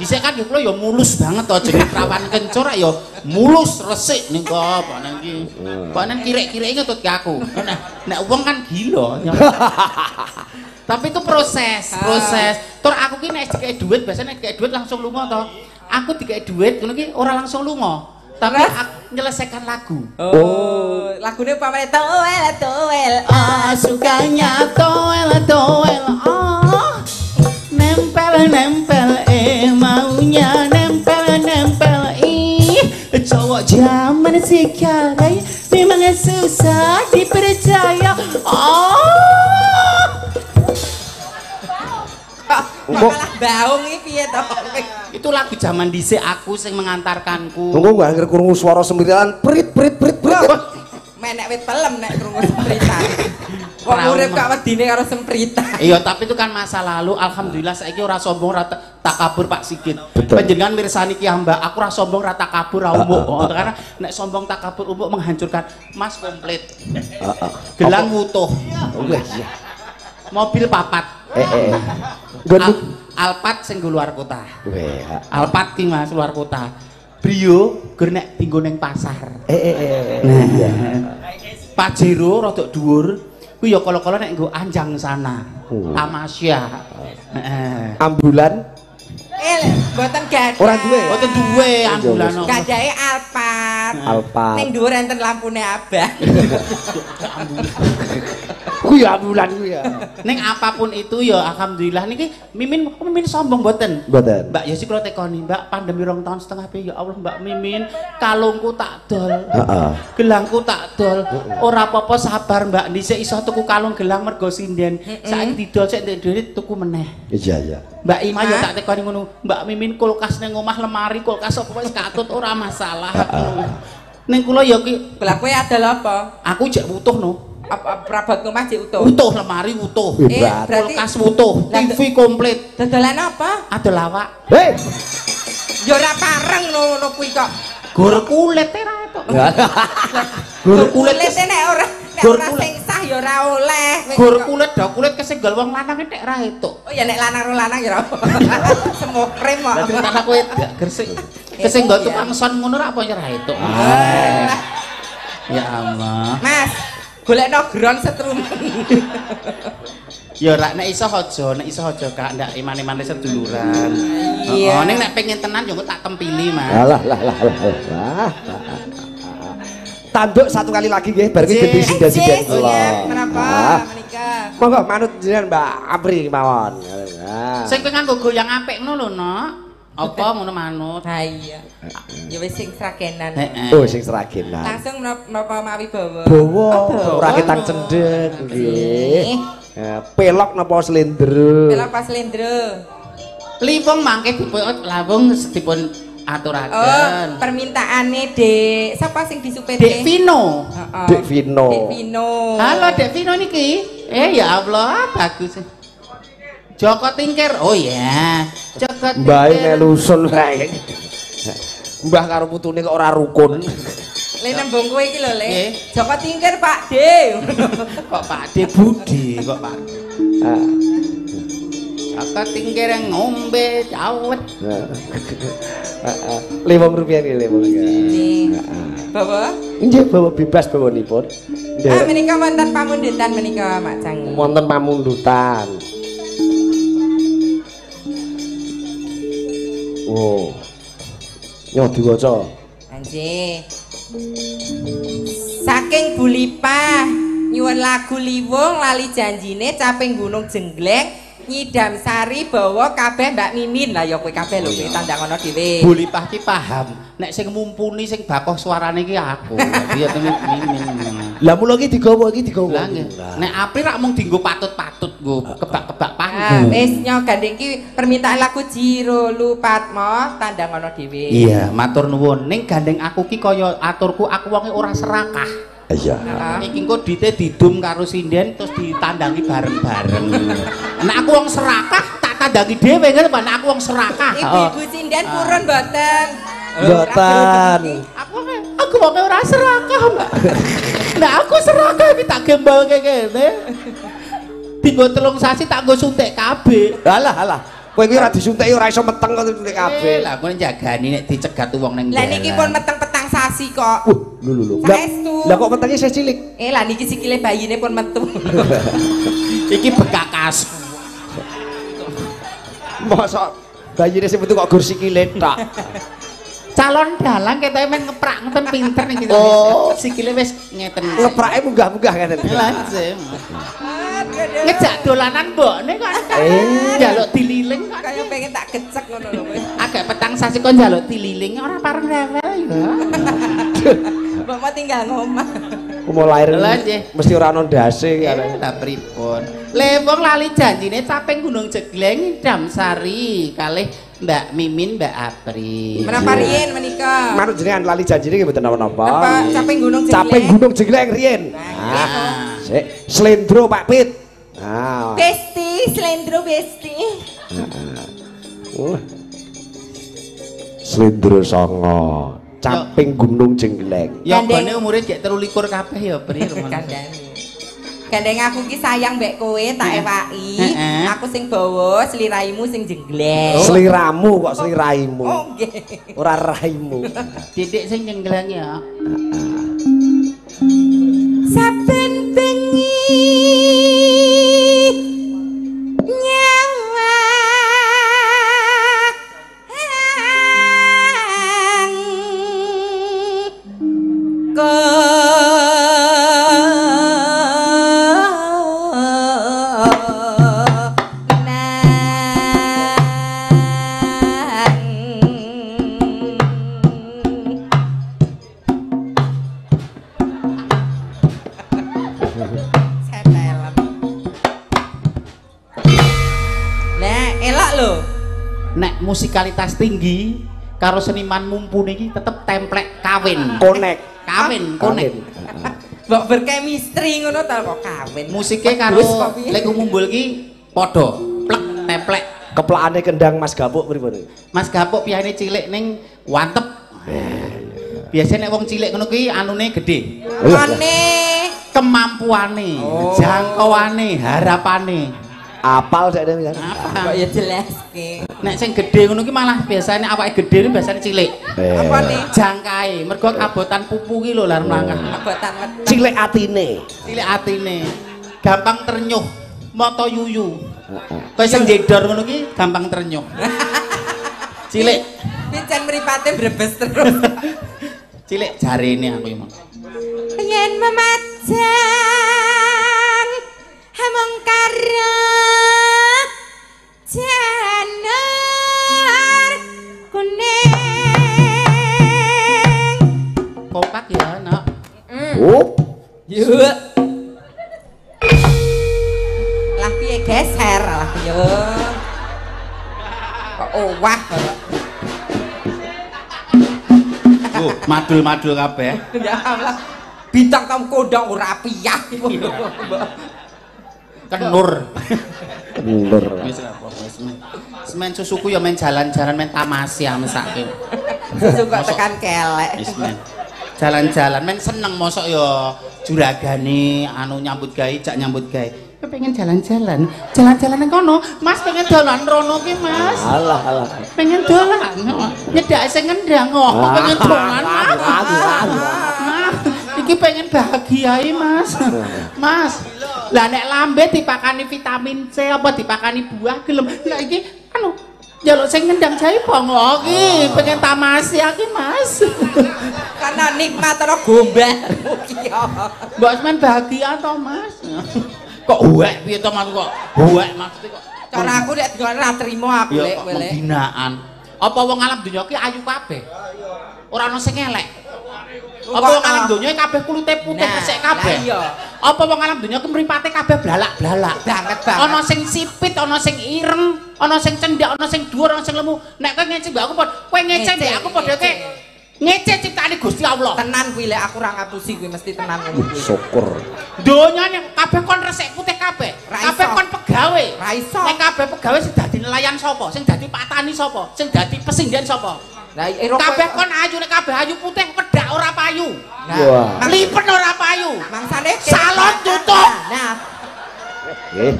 S3: dhisik kan ya kula ya mulus banget to jenenge prawan kencur ya mulus resik ning kok panen iki. Panen kirek-kireke ngetut ke aku. Nek wong kan gila. Tapi itu proses. Tur aku ki nek dikek dhuwit biasane nek dikek dhuwit langsung lunga to. Aku dikek dhuwit ngono ki ora langsung lunga. Tapi aku menyelesaikan lagu.
S2: Oh, lagunya pamane toel.
S3: Sukanya toel. Nempel maunya nempel cowok zaman sekarang memang susah dipercaya.
S2: Malah baung iki piye to?
S3: Itu lagu zaman dhisik aku sing mengantarkanku.
S1: Tunggu gak ngerti krungu swara semirilan prit.
S2: Menek wit pelem nek krungu sempritan. Wong urip gak wedine karo sempritan.
S3: Iya, tapi itu kan masa lalu. Alhamdulillah saiki ora sombong ora takabur Pak Sigit. Panjenengan mirsani ki Mbak, aku ora sombong ora takabur ra umuk. Karena nek sombong takabur umuk menghancurkan. Mas komplit. Gelang utuh.
S1: Iya.
S3: Mobil papat. Alphard sing luar kota. Alphard ki Mas luar kota. Brio gur nek dinggo ning pasar. Pajero rada dhuwur. Ku ya kala-kala nek nggo anjang sana. Tamasya.
S1: Ambulan
S2: mboten gadah.
S1: ora duwe.
S3: Mboten duwe ambulan.
S2: Gadahe Alphard. Ning dhuwur enten lampune abang.
S1: Ku ya ambulan ku ya.
S3: Ning apapun itu ya alhamdulillah niki Mimin sombong mboten.
S1: Mboten.
S3: Mbak Yosi kula tekoni, Mbak pandemi 2 tahun setengah piye ya Allah Mbak Mimin, kalungku tak dol. Gelangku tak dol. Ora apa-apa sabar Mbak, dhisik iso tuku kalung gelang mergo sinden. Saiki didol sik ndek duit tuku meneh.
S1: Iya.
S3: Mbak Ima ya tak tekoni ngono. Mbak Mimin kulkas ning omah lemari kulkas apa wis katut ora masalah. Ning kula ya ki,
S2: Lah kowe adol apa?
S3: aku jek butuh no.
S2: Prabot omah cek utuh.
S3: Utuh lemari utuh.
S2: Berarti
S3: Kulkas utuh, TV komplit.
S2: dodolan apa?
S3: Adol lawak.
S1: Hei.
S2: Ya ora pareng ngono kuwi kok.
S3: Gor kulit ra itu.
S2: Gur kulit nek ora sing sah ya ora oleh.
S3: Gor kulit dak kulit kesenggal wong lanang nek ra itu.
S2: Oh ya nek lanang ro lanang ya ora. Semokrim kok.
S3: Lah cerita kowe gak gresik. Kesenggal tukang son ngono ra apa ra itu. Ya Allah.
S2: Mas, golekno gron setrum.
S3: Ya rak nek iso aja Kak, ndak iman-iman seduluran.
S2: Iya.
S3: Ning nek pengen tenan yo tak tempili, Mas.
S1: Alah. Tanduk satu kali lagi nggih bar iki dadi sinda-sinda kula.
S2: Kenapa menika?
S1: Monggo manut jenengan Mbak Apri mawon.
S3: Sing nganggo goyang apik ngono lho, Nok. Apa ngono manut?
S2: Ha iya. Ya wis sing sragenan.
S1: Oh sing seragenan.
S2: Langsung menapa mawi bawa.
S1: Bawa ora ketang cendhek nggih. Pelok napa slendro?
S2: Pelok pas slendro.
S3: Liwung mangke dipun lawung dipun aturaken.
S2: Oh, permintaane Dek. Sapa sing disupirke?
S3: Dek Vino.
S2: Heeh.
S1: Dek Vino.
S2: Dek Vino.
S3: Halo Dek Vino niki. Ya Allah, bagus. Joko Tingkir. Oh ya. Joko Tingkir.
S1: Mbah melusun kae. Mbah karo putune kok ora rukun.
S2: Le nembung kowe iki lho, Le.
S3: Nggih.
S2: Joko Tingkir Pak De.
S3: Kok Pak De Budi kok Pak. Joko Tingkir ngombe cawet.
S1: Rp5 nggih limong.
S2: Bawa?
S1: Nggih bawa bebas bawanipun.
S2: Menika wonten pamundutan menika Mak Cangi.
S1: Wonten pamundutan. Oh. Nyo diwaca.
S2: Anjir. Saking Bulipah nyuwun lagu Liwung lali janjine caping Gunung Jenggleng nyidam sari bawa kabeh Mbak Mimin. Lah ya kowe kabeh lho kowe tandangono dhewe.
S3: Bulipah ki paham. Nek sing mumpuni sing bakoh suarane ki aku. Iya temen Mimin.
S1: Lah mula iki digawa
S3: Lah nggih. Nek Apri rak mung dienggo patut-patut nggo kebak-kebak
S2: Ah,
S3: panggung.
S2: wis nyo gandeng ki permintaan lagu Jiro Lupatmo tandangono dhewe.
S3: Iya, matur nuwun. Ning gandeng aku ki kaya aturku aku wonge ora serakah.
S1: Iya.
S3: Iki engko dite didum karo sinden terus ditandangi bareng-bareng. Nek aku wong serakah tak tandangi dhewe ngene Pak. Nek aku wong serakah.
S2: Ibu-ibu sinden purun mboten.
S1: Mboten.
S3: Aku wong ora serakah, Mbak. Nek aku serakah iki tak gembalke kene. Dinggo 3 sasi tak nggo suntik kabeh.
S1: Alah. Kowe iki ora disunteki ora iso meteng kok suntik kabeh.
S3: Lah kowe njagani nek dicegat wong ning
S2: Lah niki pun meteng petang sasi kok.
S1: Lho.
S2: Saestu.
S1: Lah kok metenge saya cilik.
S2: Lah niki sikile bayine pun metu.
S3: Iki bekakas.
S1: Mosok bayine sing metu kok gur sikile tok.
S3: Calon dalang ketoke men ngeprak ngeten pinter ning gitu. Sikile wis ngeten.
S1: Ngeprake munggah-munggah ngeten.
S3: Lazim. Ngejak dolanan mbokne kan. Njaluk dililing kan.
S2: Kayak pengen tak gecek ngono lho kowe.
S3: Agak petang sasi kon njaluk dililing ora pareng rewel ya.
S2: Mbok mau tinggal ngomah.
S1: Mau lahir mesti ora ono ndase
S3: kene. Lah pripun? Le wong lali janjine caping Gunung Jegleng Ngidam Sari kalih Mbak Mimin Mbak Apri.
S2: Menapa riyen menika?
S1: Manut jenengan lali janjine nggih mboten napa-napa.
S2: Apa caping Gunung Jegleng?
S1: Caping Gunung Jegleng riyen. Nah, sik slendro Pak Pit. Nah.
S2: Besti, slendro besti.
S1: Slendro songo. Caping Gunung Jegleng.
S3: Ya gone umure jek 23 kabeh ya Pri.
S2: Kandhani. Gandeng aku ki sayang mbek kowe tak ewaki. Aku sing bawa, sliraimu sing jenggleng.
S1: Sliramu kok sliraimu.
S2: Oh nggih.
S1: Ora raimu.
S3: Didik sing jenggleng ya.
S2: Saben bengi nyawa
S3: musikalitas tinggi karo seniman mumpuni iki tetep templek kawin. Kawin.
S2: Mbok berkemistri ngono ta kok kawin.
S3: Musike karo lek ngumbul ki padha, plek templek.
S1: Keplakane kendang Mas Gapuk pripun?
S3: Mas Gapuk piyane cilik ning wantep. Biasane nek wong cilik ngono kuwi anune gedhe. Kemampuane, jangkauane, harapane.
S1: Apal sak dene kan.
S2: Kok ya jelaske.
S3: Nek sing gedhe ngono ki malah biasane awake gedhe biasane cilik.
S2: Apa nih?
S3: Jangkae, mergo kabotan pupu ki lho lar mlangkah.
S2: Kabotan weteng.
S1: Cilik atine.
S3: Cilik atine. Gampang ternyuh, mata yuyu. Kaya sing jedor ngono ki gampang ternyuh. Cilik.
S2: Pincen mripate brebes terus.
S3: Cilik jarene aku yo.
S2: Yen memajang hamong karo janur kuning.
S3: Kompak ya, Nak.
S2: Yuk. Lah piye geser lah yo. Kok owah kok.
S3: Madul-madul kabeh.
S2: Ya Allah. Bintang kamu kodong ora piyah.
S3: Kenur.
S1: Kenur.
S3: Wis apa wis. Semen susuku ya men jalan-jalan men tamasi mesake.
S2: Susu kok tekan kelek.
S3: Wis men. Jalan-jalan men seneng mosok ya juragane anu nyambut gawe, jak nyambut gawe. Pengen jalan-jalan. Jalan-jalan nang kono. Mas pengen dolan rono ki, Mas.
S1: Alah.
S3: Pengen dolan. Nyedak sing ngendang kok. Pengen dolan. Iki pengen bahagiai Mas. Mas. Lah nek lambe dipakani vitamin C apa dipakani buah gelem. Lah iki anu njaluk sing ngendang jae bongo iki pengen tamasi iki Mas.
S2: Karena nikmat ora gombal iki ya.
S3: Mbok men bahagia to Mas. Kok huwek piye to Mas kok? Huwek maksud kok.
S2: Cara aku nek ora trimo aku lek kowe.
S3: Pembinaan. Apa wong alam donya ki ayu kabeh? Ora ono sing elek. Apa wong alam donya kabeh kulite putih resik kabeh?
S2: Iya.
S3: Apa wong alam donya ki mripate kabeh blalak-blalak?
S2: Banget banget.
S3: Ana sing sipit, ana sing ireng, ana sing cendhak, ana sing dhuwur, ana sing lemu. Nek kowe ngece mbak aku kowe ngece mbak aku padha ke ngece ciptaane Gusti Allah.
S2: Tenan kuwi lek aku ora ngapusi kuwi mesti tenan ngono kuwi.
S1: Syukur.
S3: Donyane kabeh kon resik putih kabeh. Kabeh kon pegawe.
S2: Ra iso.
S3: Nek kabeh pegawe sing dadi nelayan sapa? Sing dadi patani sapa? Sing dadi pesindian sapa?
S2: Lah
S3: kabeh kon ayu nek kabeh ayu putih wedak ora payu.
S1: Wah.
S3: Lipen ora payu.
S2: Mangsane
S3: salon tutup.
S2: Nah.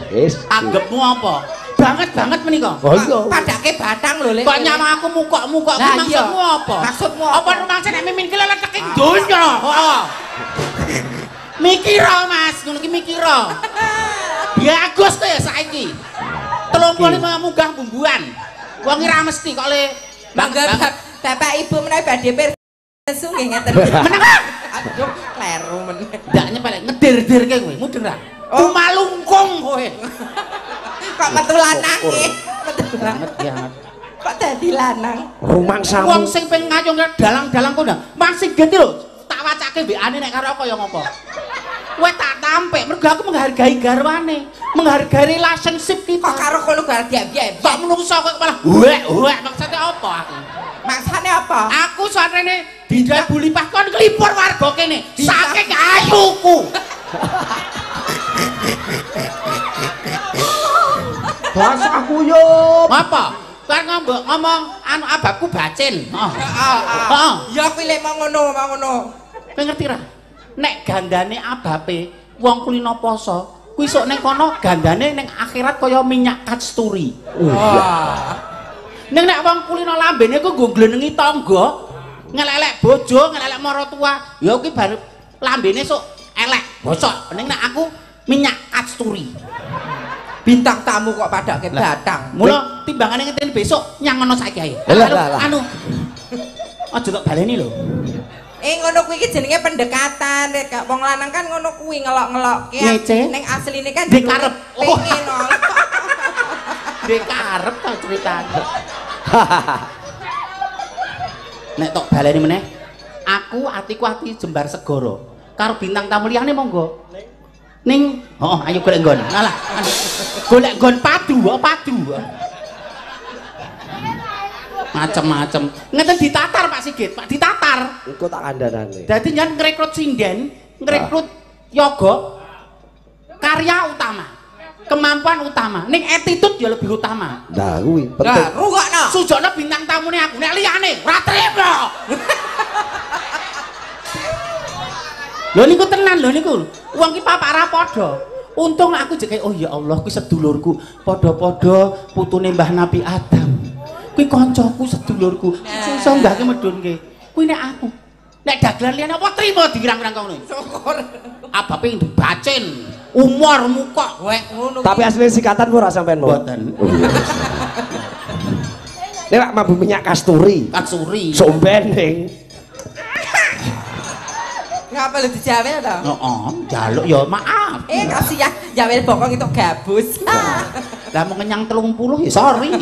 S1: Wis.
S3: Anggepmu apa? Banget menika.
S1: Oh iya.
S2: Padake batang lho lek.
S3: Kok nyama aku mukok-mukok ki maksudmu apa?
S2: Maksudmu apa?
S3: Apa rumangsa nek mimin ki lelet ing donya? Heeh. Mikira Mas, ngono ki mikira. Bagus to ya saiki. 35 munggah bumbuan. Wong ora mesti kok le
S2: Bapak Ibu menawi badhe pirsa nggih ngeten.
S3: Meneng.
S2: Aduh, kleru men.
S3: Ndak nyepelek ngedir-dirke kowe, muder ra? Tumalungkung kowe.
S2: Kok metu lanange?
S3: Banget ya.
S2: Kok dadi lanang?
S1: Rumangsamu.
S3: Wong sing pengen ngayung dalang-dalang kok ndang. Masih ganti lho. Tak wacake mbekane nek karo apa ya ngopo? Kowe tak tampik mergo aku menghargai garwane, menghargai relationship kita.
S2: Kok karo kono gar diam-diam.
S3: Kok menungso kok malah wek maksudnya apa aku?
S2: Maksane apa?
S3: Aku sarene dindai bulipah kon nglipur warga kene. Saking ayuku.
S1: Bahasa aku yo.
S3: Apa? Kan ngomong anu ababku bacin.
S2: Heeh. Ya kuwi lek mau ngono.
S3: Kowe ngerti ra? Nek gandane abape wong kulino poso, kuwi sok ning kono gandane ning akhirat kaya minyak kasturi.
S2: Wah.
S3: Ning nek wong kulino lambene ku nggo nglenengi tangga, ngelelek bojo, ngelelek marotua, ya kuwi bar lambene sok elek, bosok. Ning nek aku minyak kasturi.
S2: Bintang tamu kok padake batang.
S3: Mula timbangane ngenteni besok nyangono saiki ae. Anu. Aja tak baleni lho.
S2: Ngono kuwi iki jenenge pendekatan. Nek wong lanang kan ngono kuwi ngelok-ngelokke. Ning asline kan
S3: dikarep.
S2: Pengen.
S3: Dikarep ta critane. Nek tok baleni meneh, aku atiku ati jembar segara. Karo bintang tamu liyane monggo. Ning, ayo golek nggon. Alah, golek nggon padu. Macem-macem. Ngeten ditatar Pak Sigit, Pak ditatar.
S1: Iku tak kandhanane.
S3: Dadi nyen ngrekrut sinden, ngrekrut yoga karya utama. Kemampuan utama. Ning attitude ya lebih utama.
S1: Nah, kuwi penting.
S2: Lah, rungokno.
S3: Sujokno bintang tamune aku, nek liyane ora trimo. Lho niku tenan lho niku. Wong ki papak ra padha. Untung aku jek oh ya Allah kuwi sedulurku, padha-padha putune Mbah Nabi Adam. Kuwi kancaku sedulurku. Susah nggake medhunke. Kuwi nek aku. Nek dagelan liyane apa trimo dirang-rang kono.
S2: Syukur.
S3: Abape bacin, umur muka
S2: Wek ngono.
S1: Tapi asli sikatan ora sampean mau.
S3: mboten.
S1: Nek mambu minyak kasturi.
S3: Katsuri.
S1: Somben ning.
S2: Ngapa lu dijawel to?
S3: Heeh, njaluk ya maaf.
S2: Kasih ya, jawel bokong itu gabus.
S3: Lah mau kenyang 30 ya sorry.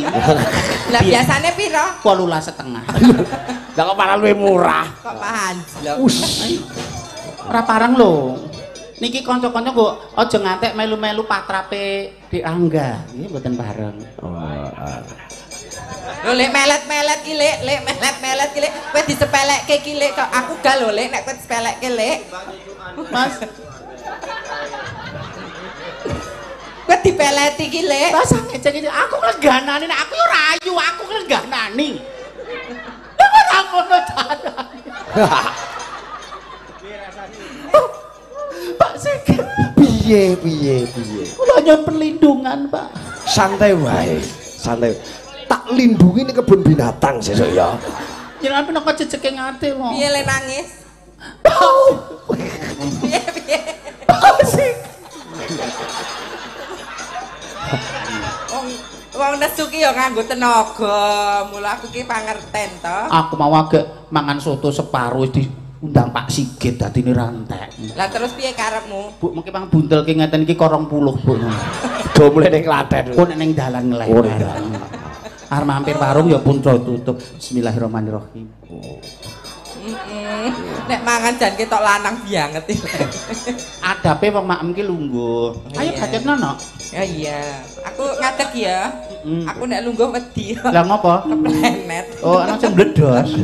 S2: Lah biasane piro?
S3: 18,5.
S1: Lah kok malah luwih murah.
S2: Kok panjlok.
S3: Ora parang lho. Niki kanca-kanca kok aja ngantek melu-melu patrape Dik Angga. Nggih mboten bareng.
S2: Lho lek melet-melet ki lek melet-melet ki lek kowe disepelekke ki lek kok aku gal lho lek nek kowe disepelekke lek.
S3: Mas,
S2: Kowe dipeleti ki lek.
S3: rasa ngecek aku nglenganani nek aku yo rayu, aku nglenganani. Lah ora ngono carane. Pak Sigit.
S1: Piye.
S3: Kula nyon perlindungan, Pak.
S1: Santai wae. Santai. Tak lindungi ning kebun binatang sesuk ya.
S3: Jenengan penaka jejeke ngate lho.
S2: Piye lek nangis? Piye.
S3: Asik.
S2: Wong nesu ki ya nganggo tenaga. Mula aku ki pangerten to.
S3: Aku mau agek mangan soto separuh diundang Pak Sigit dadine rantek.
S2: Lah terus piye karepmu?
S3: Bu, mengki pang buntel ki ngeten iki 20, Bu.
S1: Do mulai ning Klaten.
S3: Kok nek ning dalan nglebar. Arep mampir warung ya pun tutup. Bismillahirrahmanirrahim.
S2: Nek mangan jan ketok lanang banget iki.
S3: Adape wong makem ki lungguh. Ayo bacetno no.
S2: Ya iya. Aku ngadeg ya. Aku nek lungguh wedi.
S3: Lah ngopo?
S2: Keplenet.
S3: Oh, ana sing bledos.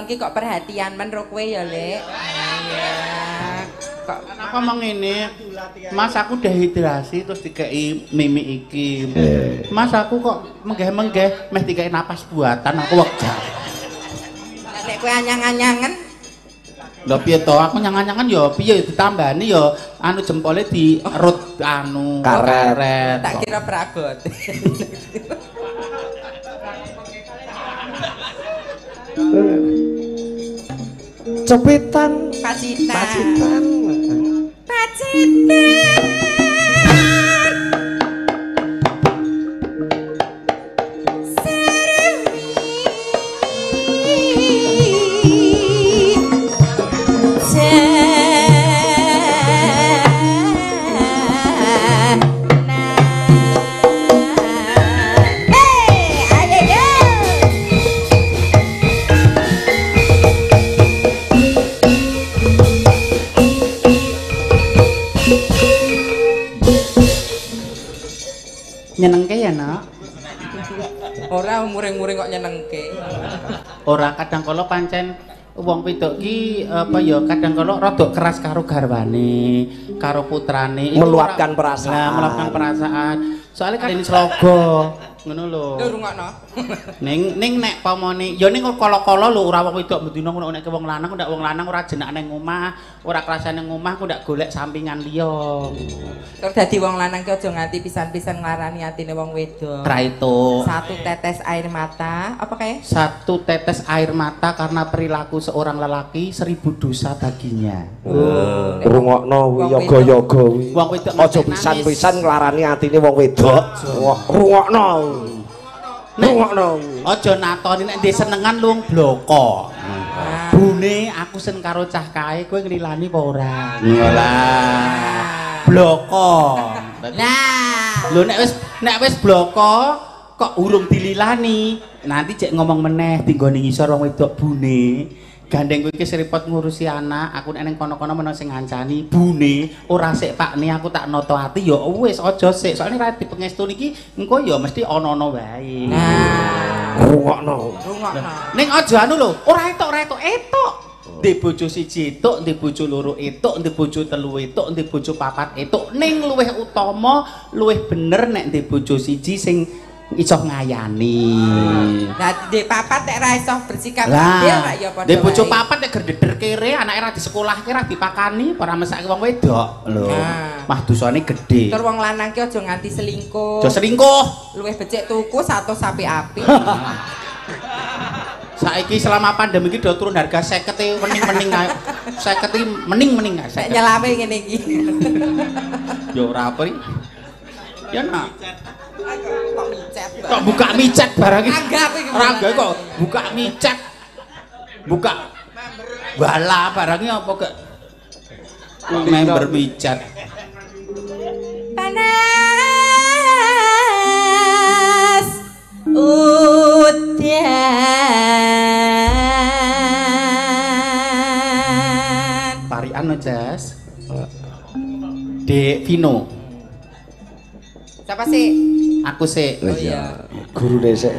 S2: Ki kok perhatian men ro kowe ya, Lek. Iya. Kok
S3: Kenapa mong ini? Mas aku dehidrasi terus dikei mimi iki. Mas aku kok menggeh-menggeh meh dikei napas buatan aku wegah.
S2: Nek kowe anyang-anyangen
S3: Lha piye to? Aku nyang-nyangan ya piye ditambani ya anu jempole dirut anu karet.
S2: tak kira prabot.
S1: cepitan
S2: pacitan
S3: nyenengke ya nak
S2: ora muring-muring kok nyenengke
S3: ora kadang kala pancen wong wedok ki apa ya kadang kala rada keras karo garwane karo putrane
S1: meluapkan perasaan
S3: meluapkan perasaan soalnya kan ini slogo ngono lho
S2: rungokno
S3: ning nek pamane ya ning kala-kala lho ora wong wedok mendina ngono nek wong lanang ndak wong lanang ora jenak ning omah ora kerasane ning omah ku ndak golek sampingan liya
S2: terus dadi wong lanang ki aja nganti pisan-pisan nglarani atine wong wedok
S3: ra itu
S2: satu tetes air mata apa kayak
S3: satu tetes air mata karena perilaku seorang lelaki 1000 dosa baginya
S1: rungokno yoga-yoga kuwi
S3: wong wedok
S1: aja pisan-pisan nglarani atine wong wedok rungokno
S3: aja natoni nek ndek senengan luwung bloko bune aku sen karo cah kae kowe nglilani apa ora ngolah bloko nah lho nek wis bloko kok urung dililani nanti cek ngomong meneh tinggone ngisor wong wedok bune gandeng kowe iki seripot ngurusi anak aku nek ning kono-kono menawa sing ngancani bune ora sik pakne aku tak noto ati ya wis aja sik soalnya ra dipengestu niki engko ya mesti ana-ana wae
S2: nah
S1: rungokno
S3: ning aja anu lho ora etok ndek bojo siji etuk ndek bojo loro etuk ndek bojo telu etuk ndek bojo papat etuk ning luwih utama luwih bener nek ndek bojo siji sing iso ngayani.
S2: Nah, ndek papat nek ra iso bersikap adil kok ya padha.
S3: Ndek bojo papat nek gerdeder kere, anake ra disekolahke, ra dipakani, ora mesake wong wedok. Lho. Mah dosane gedhe.
S2: Tur wong lanang ki aja nganti selingkuh.
S3: Aja selingkuh.
S2: Luwih becik tuku satu sapi api.
S3: Saiki selama pandemi iki do turun harga 50 mening-mening ae. 50 mening-mening ae.
S2: Nek nyelame ngene iki.
S3: Ya ora apa iki. Ya nak.
S2: Kok micet.
S3: Kok buka micet barang iki?
S2: Raga
S3: kok buka micet. Buka bala barangnya apa gak? Member micet.
S2: Panas udan.
S3: Tarian Jas. Dek Vino.
S2: Siapa sih?
S3: Aku sih.
S2: Oh iya.
S1: Guru desa.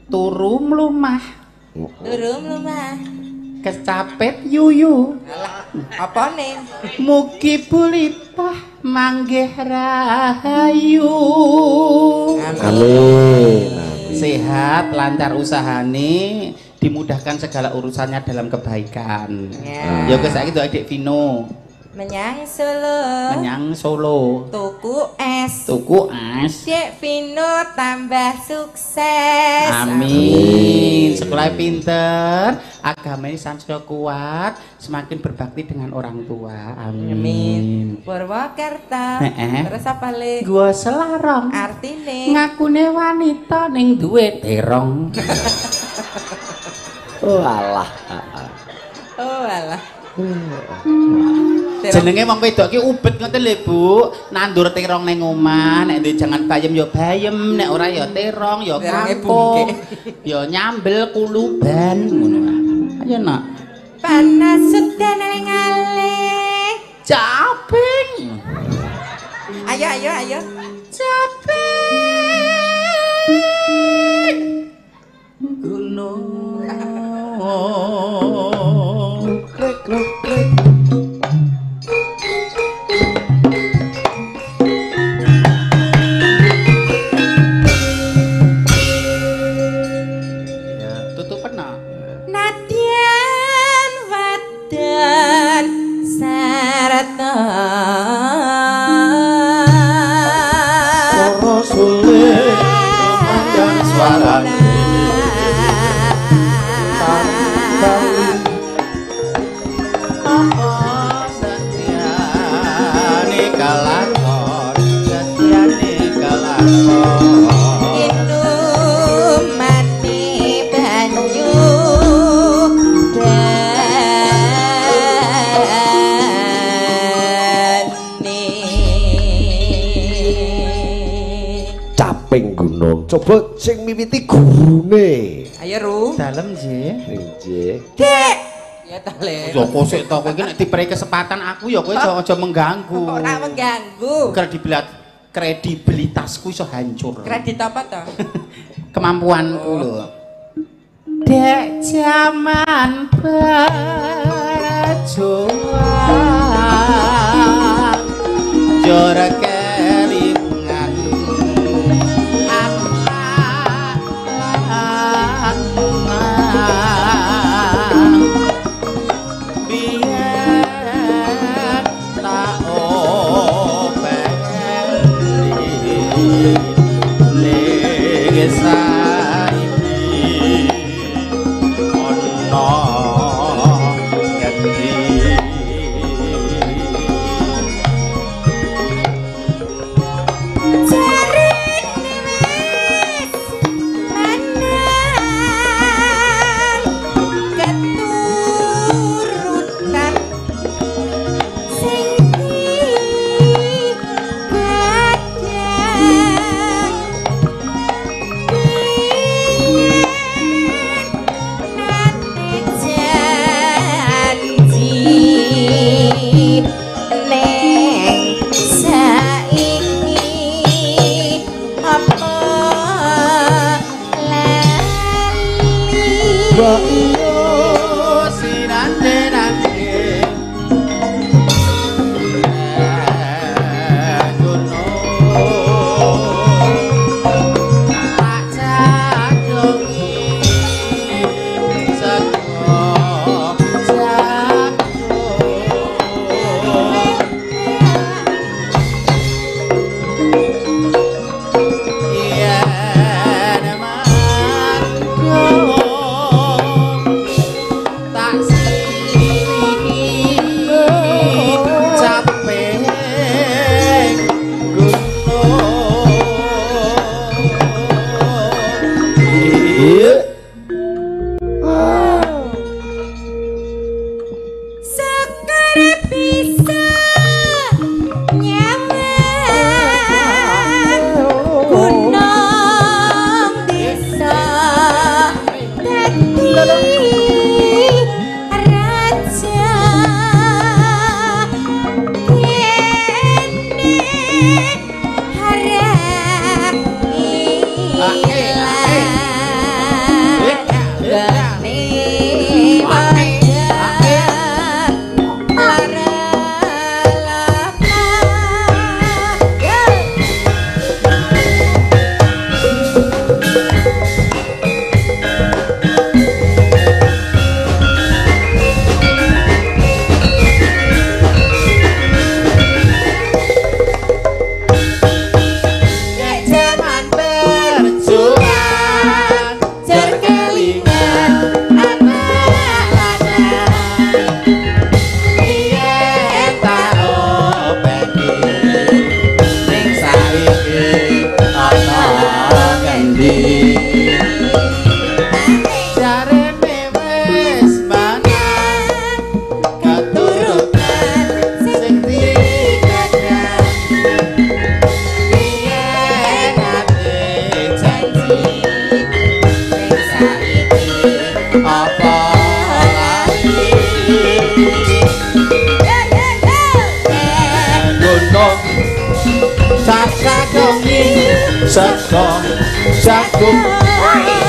S3: Turu mlumah.
S2: Turu mlumah.
S3: Kecapet yuyu.
S2: Alah, apa nih?
S3: Mugi pulitah manggih rahayu.
S1: Amin.
S3: Sehat, lancar usahane, dimudahkan segala urusannya dalam kebaikan. Ya guys, saiki doa Dek Vino.
S2: Menyang Solo.
S3: Menyang Solo.
S2: Tuku es.
S3: Tuku es.
S2: Dek Vino tambah sukses.
S3: Amin. Sekolah pinter, agamanya sansaya kuat, semakin berbakti dengan orang tua. Amin.
S2: Purwokerto. Terus apa le?
S3: Gua Selarong.
S2: Artine
S3: Ngakune wanita ning duwe terong.
S1: Oh alah.
S2: Oh alah.
S3: Jenenge wong wedok ki ubet ngoten lho Bu, nandur terong ning omah, nek duwe jangan bayem ya bayem, nek ora ya terong ya kangkung. Ya nyambel kuluban ngono. Ayo nak.
S2: Panas sudah ngalih.
S3: Caping.
S2: Ayo.
S3: Caping. Gunung.
S1: Krek.
S2: Nadyan wadan sarata
S1: Para sulit memandang suarane. Caping gunung. Coba sing miwiti gurune.
S2: Ayo Ru.
S3: Dalem nggih.
S1: Nggih.
S2: Dek. Ya ta Le.
S3: Ya kok sik to kowe iki nek diprei kesempatan aku ya kowe aja mengganggu.
S2: Ora mengganggu.
S3: Kredibilitasku iso hancur.
S2: Kredit apa to?
S3: Kemampuanku lho. Dek jaman barajuang jor kelingan biar tak openi saiki ono ngerti Saka jagung
S2: Bani